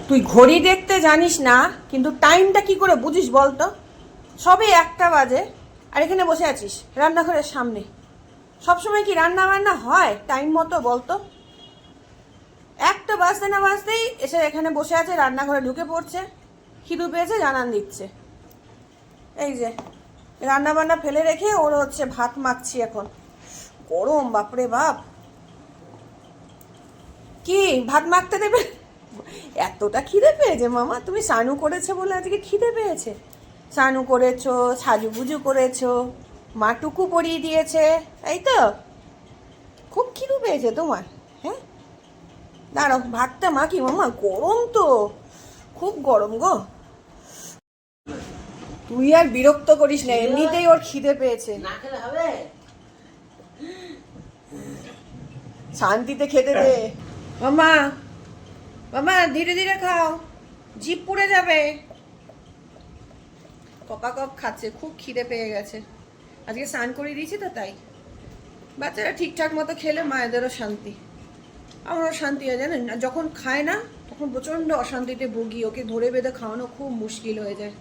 তুই ঘড়ি দেখতে জানিস না, কিন্তু টাইমটা কি করে বুঝিস বলতো? সবে 1টা বাজে, আর এখানে বসে আছিস রান্নাঘরের সামনে। সবসময় কি রান্না বান্না হয় টাইম মতো বলতো? 1টা বাজতে না বাজতেই এসে এখানে বসে আছে, রান্নাঘরে ঢুকে পড়ছে, খিদু পেয়েছে জানান দিচ্ছে। এই যে রান্না বান্না ফেলে রেখে ওর হচ্ছে ভাত মাখছি এখন। গরম বাপরে বাপ। কি ভাত মাখতে দেবে? এতটা খিদে পেয়েছে মামা? তুমি স্নানু করেছো বলে আজকে খিদে পেয়েছে? স্নানু করেছো, সাজুগুজু করেছো, মা টুকু পরিয়ে দিয়েছে, তাই তো? খুব খিদে পেয়েছে তোমার? হ্যাঁ, দাঁড়াও ভাতটা মাখি মামা, গরম তো, খুব গরম গো। তুই আর বিরক্ত করিস না, এমনিতেই ওর খিদে পেয়েছে। না খেলে হবে? শান্তিতে খেতে দে মামা। মামা ধীরে ধীরে খাও, জিভ পুড়ে যাবে। কপা কপ খাচ্ছে, খুব খিদে পেয়ে গেছে। আজকে স্নান করে দিয়েছি তো তাই। বাচ্চারা ঠিকঠাক মতো খেলে মায়েদেরও শান্তি, আমারও শান্তি হয় জানেন না। যখন খায় না তখন প্রচণ্ড অশান্তিতে ভুগি, ওকে ধরে বেঁধে খাওয়ানো খুব মুশকিল হয়ে যায়।